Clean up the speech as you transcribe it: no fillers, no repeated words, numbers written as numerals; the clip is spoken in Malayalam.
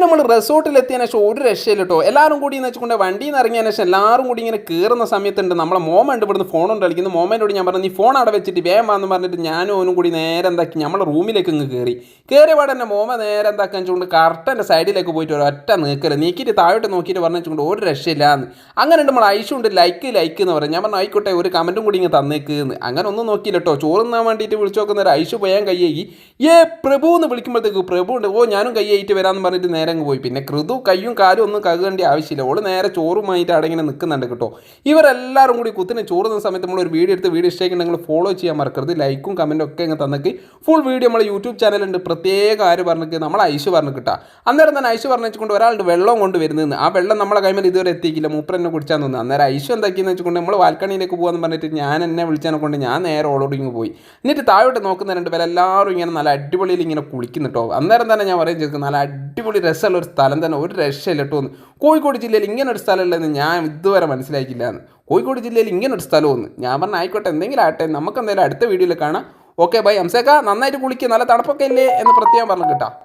നമ്മൾ റിസോർട്ടിലെത്തിയതിനു ശേഷം ഒരു രക്ഷയില്ല കേട്ടോ. എല്ലാവരും കൂടി എന്ന് വെച്ചുകൊണ്ട് വണ്ടിയിൽ നിന്ന് ഇറങ്ങിയതിനു ശേഷം എല്ലാവരും കൂടി ഇങ്ങനെ കയറുന്ന സമയത്തുണ്ട് നമ്മളെ മോമുണ്ട് ഇവിടുന്ന് ഫോൺ കൊണ്ട് കളിക്കുന്നു. മോമേനോട് ഞാൻ പറഞ്ഞു നീ ഫോൺ അവിടെ വെച്ചിട്ട് വേഗം വന്ന് പറഞ്ഞിട്ട് ഞാനും ഓനും കൂടി നേരെ എന്താക്കി നമ്മളെ റൂമിലേക്ക് ഇങ്ങ് കയറിയ പാടെ തന്നെ മോമ നേരെ എന്താക്കാൻ വെച്ചുകൊണ്ട് കറക്റ്റ് സൈഡിലേക്ക് പോയിട്ട് ഒരൊറ്റ നീക്കിയിട്ട് താഴോട്ട് നോക്കിയിട്ട് പറഞ്ഞു വെച്ചുകൊണ്ട് ഒരു രക്ഷയില്ലാന്ന്. അങ്ങനെ ഉണ്ട് നമ്മൾ ഐഷുണ്ട് ലൈക്ക് എന്ന് പറയും. ഞാൻ പറഞ്ഞു ആയിക്കോട്ടെ ഒരു കമൻറ്റും കൂടി ഇങ്ങനെ തന്നേക്ക്. അങ്ങനെ ഒന്നും നോക്കിയില്ല കേട്ടോ. ചോറുന്നാൻ വേണ്ടിയിട്ട് വിളിച്ചു നോക്കുന്ന ഒരു ഐഷു പോയാൻ കയ്യേകി പ്രഭു എന്ന് വിളിക്കുമ്പോഴത്തേക്ക് പ്രഭു ഉണ്ട് ഞാനും കയ്യായിട്ട് വരാമെന്ന് പറഞ്ഞിട്ട് നേരെ അങ്ങ് പോയി. പിന്നെ കൃതു കയ്യും കാലും ഒന്നും കഴുകേണ്ട ആവശ്യമില്ല. ഓള് നേരെ ചോറുമായിട്ട് അവിടെ ഇങ്ങനെ നിൽക്കുന്നുണ്ട് കേട്ടോ. ഇവരെല്ലാവരും കൂടി കുത്തിന് ചോറുന്ന സമയത്ത് നമ്മളൊരു വീഡിയോ ഇഷ്ടമായിട്ടുണ്ടെങ്കിൽ ഫോളോ ചെയ്യാൻ മറക്കരുത്. ലൈക്കും കമൻറ്റും ഒക്കെ ഇങ്ങനെ തന്നേക്ക്. ഫുൾ വീഡിയോ നമ്മളെ യൂട്യൂബ് ചാനലുണ്ട്. പ്രത്യേക ആര് പറഞ്ഞിട്ട് നമ്മൾ ഐഷു പറഞ്ഞു കിട്ടാം. അന്നേരം തന്നെ ഐഷു പറഞ്ഞു വെച്ചുകൊണ്ട് ഒരാളുടെ വെള്ളം കൊണ്ട് വരുന്നതെന്ന്. ആ വെള്ളം നമ്മളെ കൈമേൽ ഇതുവരെ എത്തിക്കില്ല. മൂപ്പരെന്നെ കുടിച്ചാൽ തോന്നുന്നു. അന്നേരം ഐഷു എന്താക്കിയെന്ന് വെച്ചുകൊണ്ട് നമ്മൾ വാൽക്കണിയിലേക്ക് പോകാമെന്ന് പറഞ്ഞിട്ട് ഞാൻ എന്നെ വിളിച്ചതിനെ കൊണ്ട് ഞാൻ നേരെ ഓളോട് ഇങ്ങ് പോയി. എന്നിട്ട് താഴോട്ട് നോക്കുന്ന രണ്ട് പേര് എല്ലാവരും ഇങ്ങനെ നല്ല അടിപൊളിയിൽ ഇങ്ങനെ കുളിക്കുന്നു കേട്ടോ. അന്നേരം തന്നെ ഞാൻ പറയും ചെയ്തു നല്ല അടിപൊളി രസമുള്ള ഒരു സ്ഥലം തന്നെ. ഒരു രക്ഷയില്ല കേട്ടോ. കോഴിക്കോട് ജില്ലയിൽ ഇങ്ങനെ ഒരു സ്ഥലമുള്ളതെന്ന് ഞാൻ ഇതുവരെ മനസ്സിലാക്കിയില്ല എന്ന്. കോഴിക്കോട് ജില്ലയിൽ ഇങ്ങനെ ഒരു സ്ഥലമൊന്ന് ഞാൻ പറഞ്ഞ ആയിക്കോട്ടെ എന്തെങ്കിലും ആട്ടെ നമുക്ക് എന്തായാലും അടുത്ത വീഡിയോയിൽ കാണാം. Okay bye. അംസേക്ക നന്നായിട്ട് കുളിക്കുക നല്ല തണുപ്പൊക്കെ ഇല്ലേ എന്ന് പ്രത്യേകം പറഞ്ഞു കിട്ടാം.